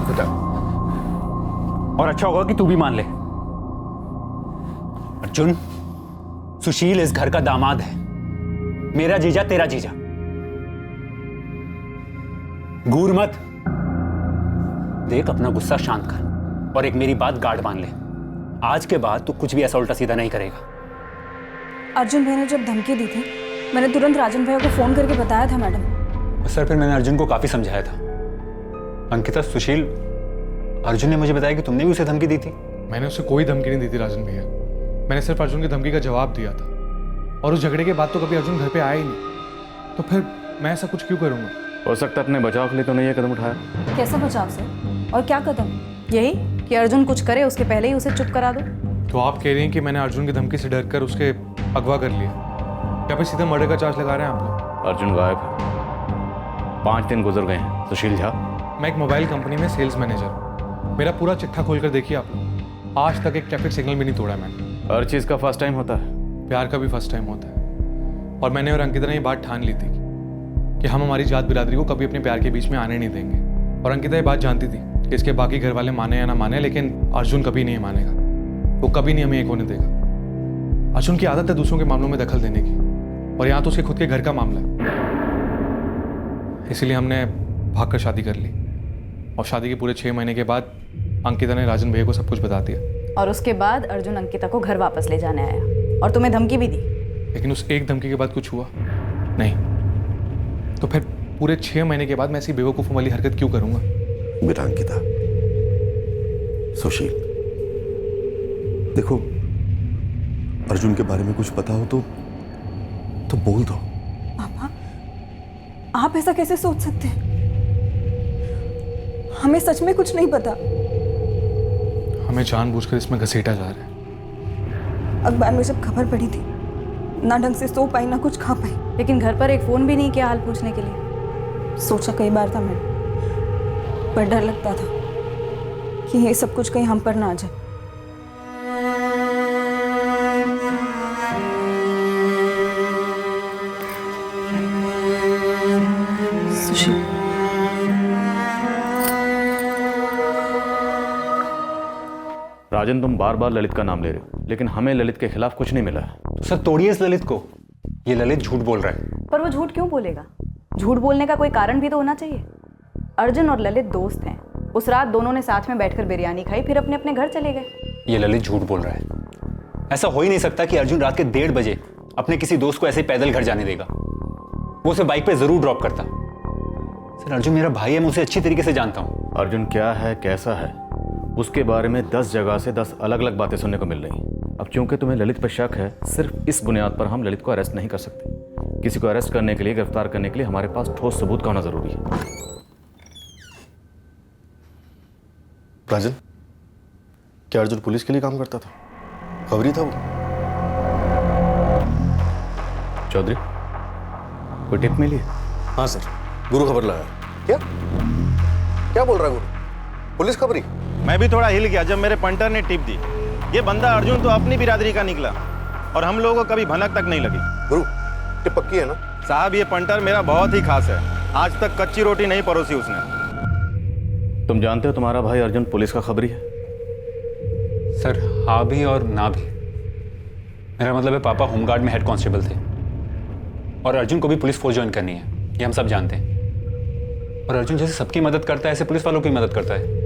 बेटा, और अच्छा होगा कि तू भी मान ले। अर्जुन, सुशील इस घर का दामाद है, मेरा जीजा तेरा जीजा। घूर मत। देख, अपना गुस्सा शांत कर और एक मेरी बात गार्ड मान ले। आज के बाद तू कुछ भी ऐसा उल्टा सीधा नहीं करेगा। अर्जुन भैया ने जब धमकी दी थी, मैंने तुरंत राजन भैया को फोन करके बताया था मैडम। सर, फिर मैंने अर्जुन को काफी समझाया था। अंकिता, सुशील, अर्जुन ने मुझे बताया कि तुमने भी उसे धमकी दी थी। मैंने उसे कोई धमकी नहीं दी थी राजन भैया, मैंने सिर्फ अर्जुन की धमकी का जवाब दिया था। और उस झगड़े के बाद तो कभी अर्जुन घर पे आया ही नहीं, तो फिर मैं ऐसा कुछ क्यों करूँगा? हो सकता है अपने बचाव के लिए तो नहीं ये कदम उठाया। कैसा बचाव से? और क्या कदम? यही कि अर्जुन कुछ करे उसके पहले ही उसे चुप करा दो। तो आप कह रही हैं कि मैंने अर्जुन की धमकी से डरकर उसके अगवा कर लिया, या फिर सीधा मर्डर का चार्ज लगा रहे हैं आप लोग? अर्जुन गायब है, 5 दिन गुजर गए हैं। सुशील झा, मैं एक मोबाइल कंपनी में सेल्स मैनेजर हूँ। मेरा पूरा चिट्ठा खोलकर देखिए आप लोग, आज तक एक ट्रैफिक सिग्नल भी नहीं तोड़ा मैंने। हर चीज़ का फर्स्ट टाइम होता है, प्यार का भी फर्स्ट टाइम होता है। और मैंने और अंकिता ने ये बात ठान ली थी कि हम हमारी जात बिरादरी को कभी अपने प्यार के बीच में आने नहीं देंगे। और अंकिता ये बात जानती थी कि इसके बाकी घर वाले माने या ना माने, लेकिन अर्जुन कभी नहीं मानेगा, वो कभी नहीं हमें एक होने देगा। अर्जुन की आदत है दूसरों के मामलों में दखल देने की, और यहाँ तो उसके खुद के घर का मामला है। इसीलिए हमने भागकर शादी कर ली, और शादी के पूरे 6 महीने के बाद अंकिता ने राजन भैया को सब कुछ बता दिया। और उसके बाद अर्जुन अंकिता को घर वापस ले जाने आया और तुम्हें धमकी भी दी। लेकिन उस एक धमकी के बाद कुछ हुआ नहीं, तो फिर पूरे 6 महीने के बाद मैं ऐसी बेवकूफ़ वाली हरकत क्यों करूंगा? बेटा अंकिता, सुशील, देखो अर्जुन के बारे में कुछ पता हो तो बोल दो। पापा, आप ऐसा कैसे सोच सकते हैं? हमें सच में कुछ नहीं पता। हमें जानबूझकर इसमें घसीटा जा रहा है। अखबार में जब खबर पड़ी थी, ना ढंग से सो पाई ना कुछ खा पाई, लेकिन घर पर एक फोन भी नहीं किया हाल पूछने के लिए। सोचा कई बार था मैंने, पर डर लगता था कि ये सब कुछ कहीं हम पर ना आ जाए। सुशील, राजन, तुम बार बार ललित का नाम ले रहे हो, लेकिन हमें ललित के खिलाफ कुछ नहीं मिला है। तो सर तोड़िए इस ललित को। ये ललित झूठ बोल रहा है। पर वो झूठ क्यों बोलेगा? झूठ बोलने का कोई कारण भी तो होना चाहिए। अर्जुन और ललित दोस्त हैं। उस रात दोनों ने साथ में बैठकर बिरयानी खाई, फिर अपने अपने घर चले गए। ये ललित झूठ बोल रहा है। ऐसा हो ही नहीं सकता कि अर्जुन रात के 1:30 बजे अपने किसी दोस्त को ऐसे ही पैदल घर जाने देगा। वो उसे बाइक पे जरूर ड्रॉप करता। सर अर्जुन मेरा भाई है, मैं उसे अच्छी तरीके से जानता हूँ। अर्जुन क्या है, कैसा है, उसके बारे में 10 जगह से 10 अलग अलग बातें सुनने को मिल रही हैं। अब क्योंकि तुम्हें ललित पर शक है, सिर्फ इस बुनियाद पर हम ललित को अरेस्ट नहीं कर सकते। किसी को अरेस्ट करने के लिए, गिरफ्तार करने के लिए हमारे पास ठोस सबूत का होना जरूरी है। राजन, क्या अर्जुन पुलिस के लिए काम करता था? खबरी था वो? चौधरी, कोई टिप मिली है? हाँ सर, गुरु खबर लाया। क्या क्या बोल रहा है गुरु? पुलिस खबरी? मैं भी थोड़ा हिल गया जब मेरे पंटर ने टिप दी। ये बंदा अर्जुन तो अपनी बिरादरी का निकला और हम लोगों को कभी भनक तक नहीं लगी। गुरु, टिप पक्की है ना? साहब ये पंटर मेरा बहुत ही खास है। आज तक कच्ची रोटी नहीं परोसी उसने। तुम जानते हो तुम्हारा भाई अर्जुन पुलिस का खबरी है? सर हाँ भी और ना भी। मेरा मतलब है पापा होमगार्ड में हेड कांस्टेबल थे और अर्जुन को भी पुलिस फोर्स ज्वाइन करनी है, ये हम सब जानते हैं। और अर्जुन जैसे सबकी मदद करता है, ऐसे पुलिस वालों की मदद करता है।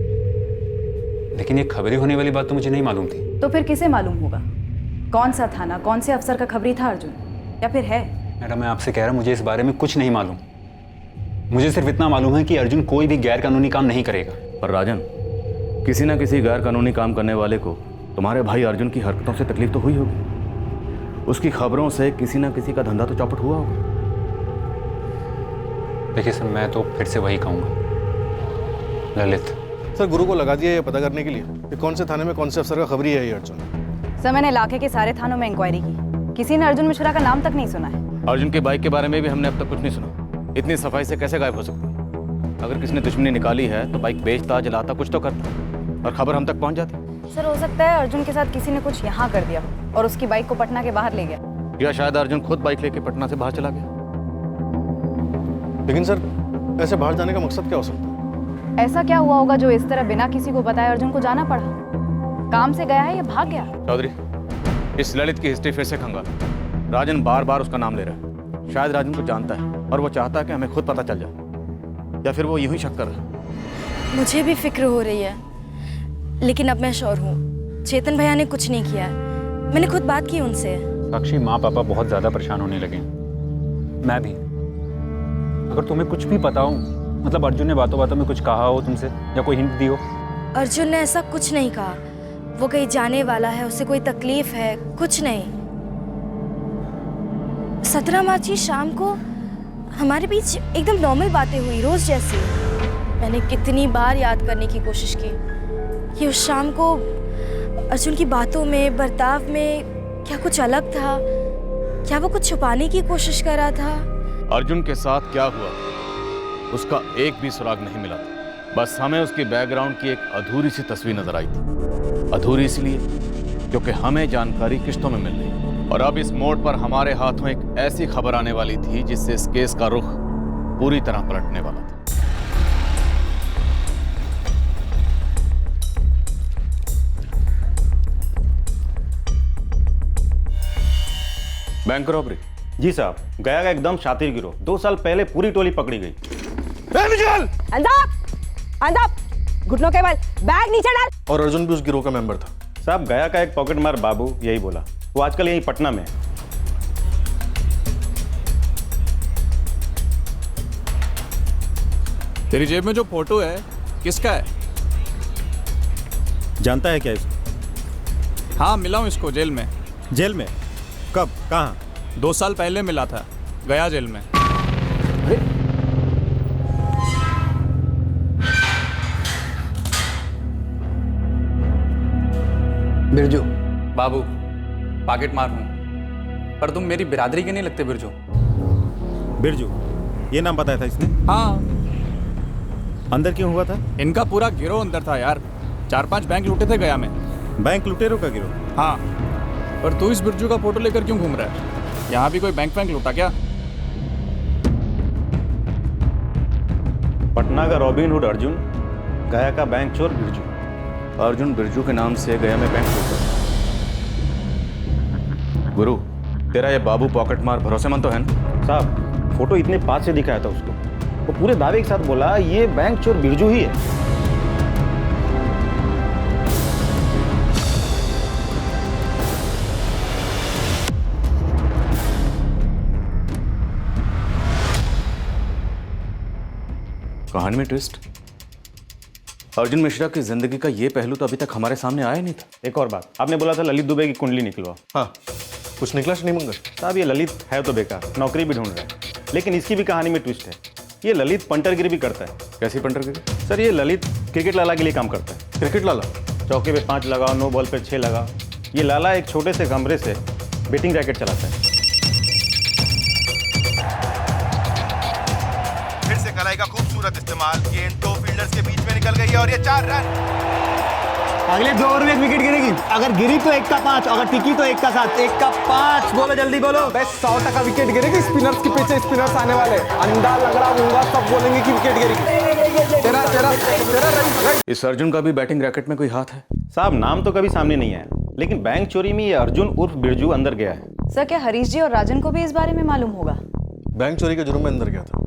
लेकिन ये खबरी होने वाली बात तो मुझे नहीं मालूम थी। तो फिर किसे मालूम होगा? कौन सा थाना, कौन से अफसर का खबरी था अर्जुन, या फिर है? मैडम मैं आपसे कह रहा हूँ, मुझे इस बारे में कुछ नहीं मालूम। मुझे सिर्फ इतना मालूम है कि अर्जुन कोई भी गैर कानूनी काम नहीं करेगा। पर राजन, किसी ना किसी गैर कानूनी काम करने वाले को तुम्हारे भाई अर्जुन की हरकतों से तकलीफ तो हुई होगी। उसकी खबरों से किसी ना किसी का धंधा तो चौपट हुआ होगा। देखिए सर, मैं तो फिर से वही कहूँगा, ललित। सर गुरु को लगा दिया ये पता करने के लिए कि कौन से थाने में कौन से अफसर का खबरी है ये अर्जुन। सर मैंने इलाके के सारे थानों में इंक्वायरी की, किसी ने अर्जुन मिश्रा का नाम तक नहीं सुना है। अर्जुन के बाइक के बारे में भी हमने अब तक कुछ नहीं सुना। इतनी सफाई से कैसे गायब हो सकती? अगर किसी ने दुश्मनी निकाली है तो बाइक बेचता, जलाता, कुछ तो करता और खबर हम तक पहुंच जाती। सर हो सकता है अर्जुन के साथ किसी ने कुछ यहाँ कर दिया और उसकी बाइक को पटना के बाहर ले गया। या शायद अर्जुन खुद बाइक लेके पटना से बाहर चला गया। लेकिन सर ऐसे बाहर जाने का मकसद क्या हो सकता है? ऐसा क्या हुआ होगा जो इस तरह बिना किसी को बताए अर्जुन को जाना पड़ा? काम से गया है या भाग गया? चौधरी, इस ललित की हिस्ट्री फिर से खंगाल। राजन बार बार उसका नाम ले रहा है। शायद राजन को जानता है और वो चाहता है कि हमें खुद पता चल जाए, या फिर वो यूं ही शक कर रहा है। मुझे भी फिक्र हो रही है, लेकिन अब मैं श्योर हूँ चेतन भैया ने कुछ नहीं किया है। मैंने खुद बात की उनसे। साक्षी, माँ पापा बहुत ज़्यादा परेशान होने लगे। मैं भी। अगर तुम्हें कुछ भी पता हो, मतलब अर्जुन ने बातों बातों में कुछ कहा हो तुमसे या कोई हिंट दी हो? अर्जुन ने ऐसा कुछ नहीं कहा। वो कहीं जाने वाला है, उसे कोई तकलीफ है, कुछ नहीं। 17 मार्च की शाम को हमारे बीच एकदम नॉर्मल बातें हुई, रोज जैसी। मैंने कितनी बार याद करने की कोशिश की कि उस शाम को अर्जुन की बातों में, बर्ताव में क्या कुछ अलग था, क्या वो कुछ छुपाने की कोशिश कर रहा था। अर्जुन के साथ क्या हुआ उसका एक भी सुराग नहीं मिला था। बस हमें उसकी बैकग्राउंड की एक अधूरी सी तस्वीर नजर आई थी। अधूरी इसलिए क्योंकि हमें जानकारी किश्तों में मिल रही, और अब इस मोड़ पर हमारे हाथों एक ऐसी खबर आने वाली थी जिससे इस केस का रुख पूरी तरह पलटने वाला था। Bank robbery? जी साहब, गया का एकदम शातिर गिरोह 2 साल पहले पूरी टोली पकड़ी गई। घुटनों के बल बैग नीचे डाल। और अर्जुन भी उस गिरोह का मेंबर था। साहब गया का एक पॉकेट मार बाबू यही बोला। वो आजकल यहीं पटना में है। तेरी जेब में जो फोटो है किसका है? जानता है क्या इसको? हाँ मिला हूँ इसको जेल में। जेल में? कब, कहाँ? 2 साल पहले मिला था, गया जेल में। बिरजू बाबू, पॉकेट मार हूँ, पर तुम मेरी बिरादरी के नहीं लगते बिरजू। बिरजू, ये नाम बताया था इसने? हाँ। अंदर क्यों हुआ था? इनका पूरा गिरोह अंदर था यार। 4-5 बैंक लूटे थे गया में। बैंक लुटेरों का गिरोह? हाँ। पर तू इस बिरजू का फोटो लेकर क्यों घूम रहा है? यहाँ भी कोई बैंक लूटा क्या? पटना का रॉबिन हुड अर्जुन, गया का बैंक चोर बिरजू। अर्जुन बिरजू के नाम से गया में बैंक खुलता है। गुरु, तेरा ये बाबू पॉकेट मार भरोसेमंद तो है ना? साहब, फोटो इतने पास से दिखाया था उसको, वो पूरे दावे के साथ बोला ये बैंक चोर बिरजू ही है। कहानी में ट्विस्ट। अर्जुन मिश्रा की जिंदगी का ये पहलू तो अभी तक हमारे सामने आया नहीं था। एक और बात, आपने बोला था ललित दुबे की कुंडली निकलवा। हाँ, कुछ निकला नहीं मंगल? साहब, ये ललित है तो बेकार, नौकरी भी ढूंढ रहा है, लेकिन इसकी भी कहानी में ट्विस्ट है। ये ललित पंटरगिरी भी करता है। कैसी पंटरगिरी? सर, ये ललित क्रिकेट लाला के लिए काम करता है। क्रिकेट लाला? चौके पे 5 लगाओ, 9 बॉल पे 6 लगाओ। ये लाला एक छोटे से कमरे से बेटिंग रैकेट चलाता है। फिर से कलाई का खूबसूरत इस्तेमाल, गेंद 2 फील्डर्स के बीच में निकल गई है और ये 4 रन। अगले 2 ओवर में 1 विकेट गिरेगी। अगर गिरी तो 1 का 5, अगर टिकी तो 1 का 7। 1 का 5, बोलो जल्दी बोलो। बस 100% विकेट गिरेगी। स्पिनर्स के पीछे स्पिनर्स आने वाले, अंडा लगड़ा दूंगा, सब बोलेंगे कि विकेट गिरेगी। तेरा इस अर्जुन का भी बैटिंग रैकेट में कोई हाथ है? साहब, नाम तो कभी सामने नहीं आया, लेकिन बैंक चोरी में ये अर्जुन उर्फ बिरजू अंदर गया है। सर, क्या हरीश जी और राजन को भी इस बारे में मालूम होगा? बैंक चोरी के जुर्म में अंदर गया था।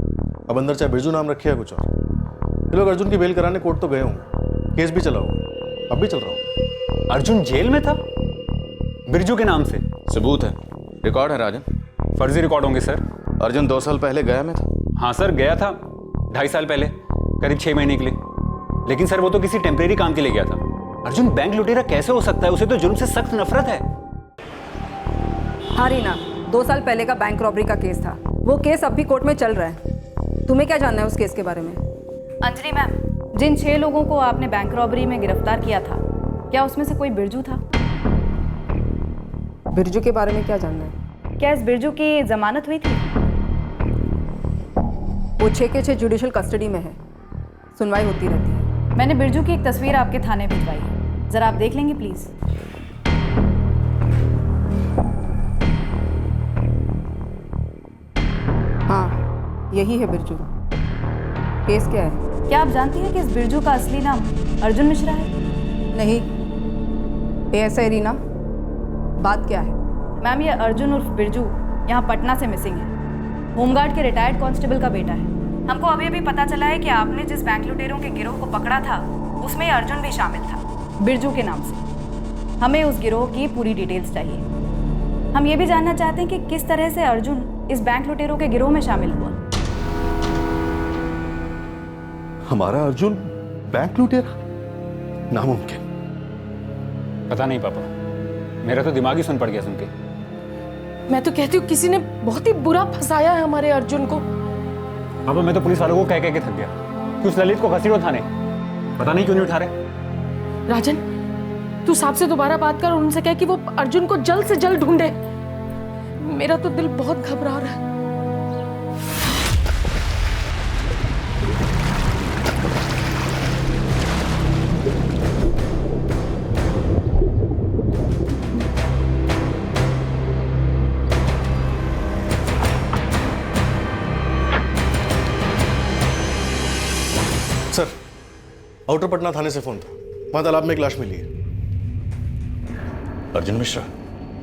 अब अंदर चाहे बिरजू नाम रखे या कुछ और, ये लोग अर्जुन की बेल कराने कोर्ट तो गए होंगे। केस भी चला होगा, अब भी चल रहा होगा। अर्जुन जेल में था बिरजू के नाम से? सबूत है, रिकॉर्ड है राजन। फर्जी रिकॉर्ड होंगे सर। अर्जुन 2 साल पहले गया में था। हाँ सर, गया था 2.5 साल पहले, करीब 6 महीने के लिए। लेकिन सर वो तो किसी टेम्परेरी काम के लिए गया था। अर्जुन बैंक लुटेरा कैसे हो सकता है? उसे तो जुर्म से सख्त नफरत है। हाँ रीना, 2 साल पहले का बैंक रॉबरी का केस था। वो केस अब भी कोर्ट में चल रहा है। तुम्हें क्या जानना है उस केस के बारे में? अंजलि मैम, जिन 6 लोगों को आपने बैंक रॉबरी में गिरफ्तार किया था, क्या उसमें से कोई बिरजू था? बिरजू के बारे में क्या जानना है? क्या इस बिरजू की जमानत हुई थी? वो 6 के 6 जुडिशियल कस्टडी में है, सुनवाई होती रहती है। मैंने बिरजू की एक तस्वीर आपके थाने भिजवाई है, जरा आप देख लेंगे प्लीज। हाँ, यही है बिरजू। केस क्या है? क्या आप जानती हैं कि इस बिरजू का असली नाम अर्जुन मिश्रा है? नहीं। एएसआई रीना, बात क्या है? मैम, ये अर्जुन उर्फ बिरजू यहाँ पटना से मिसिंग है। होमगार्ड के रिटायर्ड कांस्टेबल का बेटा है। हमको अभी अभी पता चला है कि आपने जिस बैंक लुटेरों के गिरोह को पकड़ा था, उसमें अर्जुन भी शामिल था, बिरजू के नाम से। हमें उस गिरोह की पूरी डिटेल्स चाहिए। हम ये भी जानना चाहते हैं कि किस तरह से अर्जुन इस बैंक लुटेरों के गिरोह में शामिल हुआ। हमारा अर्जुन बैंक लुटेरा? नामुमकिन। पता नहीं पापा, मेरा तो दिमाग ही सुन पड़ गया सुन के। मैं तो कहती हूँ किसी ने बहुत ही बुरा फंसाया है हमारे अर्जुन को। पापा, मैं तो पुलिस वालों को कह के थक गया कि उस ललित को घसीटो थाने। पता नहीं क्यों नहीं उठा रहे। राजन, तू साहब से दोबारा बात कर और उनसे कह कि वो अर्जुन को जल्द से जल्द ढूंढे। मेरा तो दिल बहुत घबरा रहा है। सर, आउटर पटना थाने से फोन था। वहां तालाब में एक लाश मिली है। अर्जुन मिश्रा?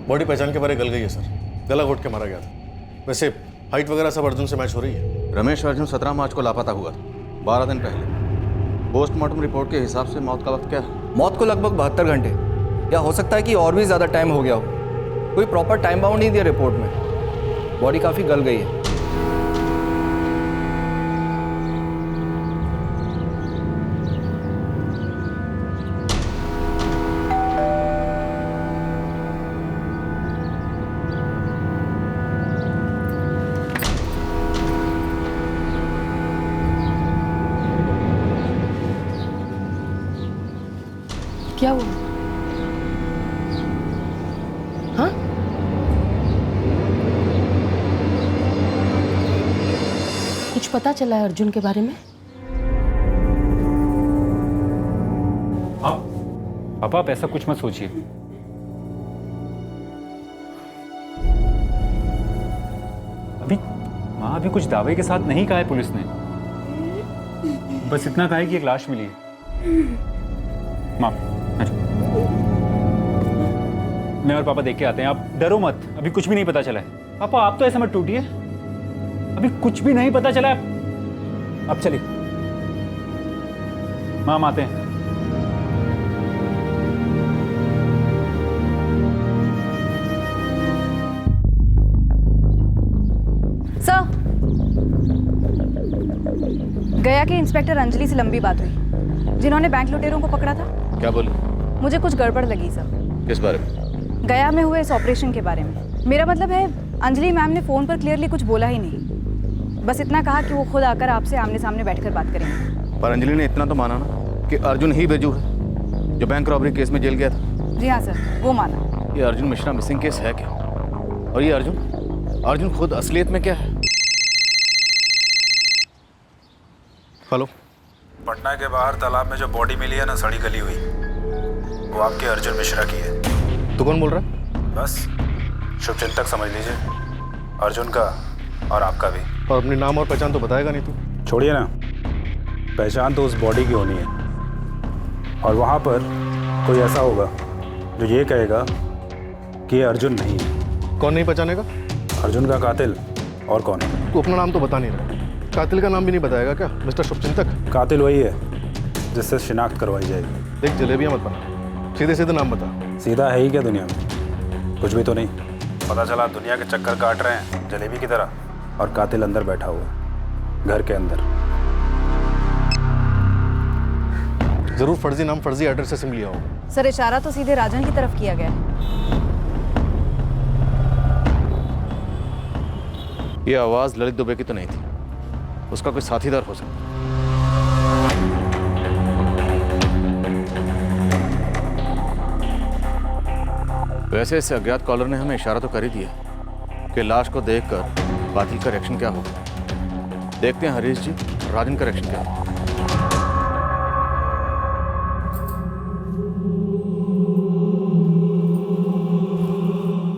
बॉडी पहचान के बारे गल गई है सर। गला घोट के मारा गया था। वैसे हाइट वगैरह सब अर्जुन से मैच हो रही है। रमेश अर्जुन 17 मार्च को लापता हुआ था, 12 दिन पहले। पोस्टमार्टम रिपोर्ट के हिसाब से मौत का वक्त क्या है? मौत को लगभग 72 घंटे, या हो सकता है कि और भी ज़्यादा टाइम हो गया हो। कोई प्रॉपर टाइम बाउंड नहीं दिया रिपोर्ट में। बॉडी काफ़ी गल गई है। क्या हुआ? हाँ? कुछ पता चला है अर्जुन के बारे में? पापा, आप ऐसा कुछ मत सोचिए। अभी कुछ दावे के साथ नहीं कहा है पुलिस ने। बस इतना कहा है कि एक लाश मिली है। माँ, मैं और पापा देख के आते हैं, आप डरो मत, अभी कुछ भी नहीं पता चला है। पापा आप तो ऐसे मत टूटिए, अभी कुछ भी नहीं पता चला है। अब चलिए, माम आते हैं। सर, गया के इंस्पेक्टर अंजलि से लंबी बात हुई, जिन्होंने बैंक लुटेरों को पकड़ा था। क्या बोले? मुझे कुछ गड़बड़ लगी सर। किस बारे में? गया में हुए इस ऑपरेशन के बारे में। मेरा मतलब है, अंजलि मैम ने फ़ोन पर क्लियरली कुछ बोला ही नहीं, बस इतना कहा कि वो खुद आकर आपसे आमने सामने बैठकर बात करेंगे। पर अंजलि ने इतना तो माना ना कि अर्जुन ही बिरजू है जो बैंक रॉबरी केस में जेल गया था। जी हाँ सर, वो माना। ये अर्जुन मिश्रा मिसिंग केस है क्या? और ये अर्जुन खुद असलियत में क्या है? हेलो, पटना के बाहर तालाब में जो बॉडी मिली है ना, सड़ी गली हुई, वो आपके अर्जुन मिश्रा की है। तू कौन बोल रहा है? बस शुभचिंतक समझ लीजिए, अर्जुन का और आपका भी। और अपनी नाम और पहचान तो बताएगा नहीं तू? छोड़िए ना, पहचान तो उस बॉडी की होनी है, और वहाँ पर कोई ऐसा होगा जो ये कहेगा कि ये अर्जुन नहीं है। कौन नहीं पहचानेगा? अर्जुन का कातिल और कौन है? तू अपना नाम तो बता नहीं रहा, कातिल का नाम भी नहीं बताएगा क्या मिस्टर शुभचिंतक? कातिल वही है जिससे शिनाख्त करवाई जाएगी। देख, जलेबियाँ मत बना, सीधे सीधे नाम बता। सीधा है ही क्या दुनिया में? कुछ भी तो नहीं। पता चला दुनिया के चक्कर काट रहे हैं जलेबी की तरह, और कातिल अंदर बैठा हुआ है, घर के अंदर। जरूर फर्जी नाम फर्जी एड्रेस से सिम लिया होगा। सर, इशारा तो सीधे राजन की तरफ किया गया। ये आवाज ललित दुबे की तो नहीं थी, उसका कोई साथीदार हो सकता। वैसे इस अज्ञात कॉलर ने हमें इशारा तो कर ही दिया कि लाश को देखकर कातिल का रिएक्शन क्या होगा। देखते हैं हरीश जी, राजन का रिएक्शन क्या होगा।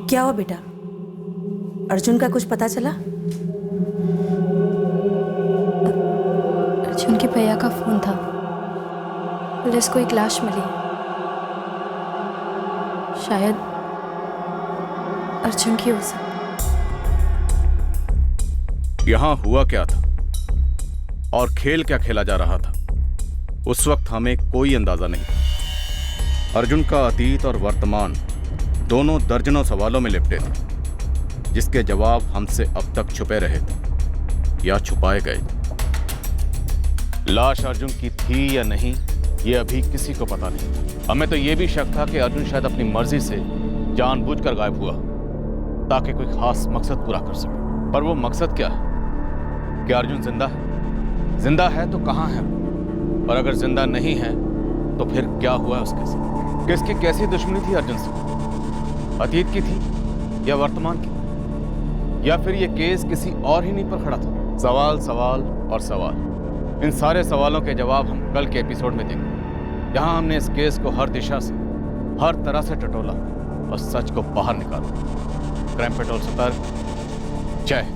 क्या हुआ बेटा, अर्जुन का कुछ पता चला? अर्जुन के भैया का फोन था, पुलिस को एक लाश मिली, शायद अर्जुन की हो सकती। यहां हुआ क्या था और खेल क्या खेला जा रहा था, उस वक्त हमें कोई अंदाजा नहीं था। अर्जुन का अतीत और वर्तमान दोनों दर्जनों सवालों में लिपटे थे, जिसके जवाब हमसे अब तक छुपे रहे थे या छुपाए गए थे। लाश अर्जुन की थी या नहीं, ये अभी किसी को पता नहीं। हमें तो ये भी शक था कि अर्जुन शायद अपनी मर्जी से जानबूझकर गायब हुआ ताकि कोई खास मकसद पूरा कर सके। पर वो मकसद क्या है? क्या अर्जुन जिंदा है? जिंदा है तो कहाँ है? और अगर जिंदा नहीं है तो फिर क्या हुआ है उसके साथ? किसकी कैसी दुश्मनी थी अर्जुन से? अतीत की थी या वर्तमान की? या फिर ये केस किसी और ही नींव पर खड़ा था? सवाल सवाल और सवाल। इन सारे सवालों के जवाब हम कल के एपिसोड में देंगे, जहां हमने इस केस को हर दिशा से, हर तरह से टटोला और सच को बाहर निकाला। क्राइम पेट्रोल सतर्क। जय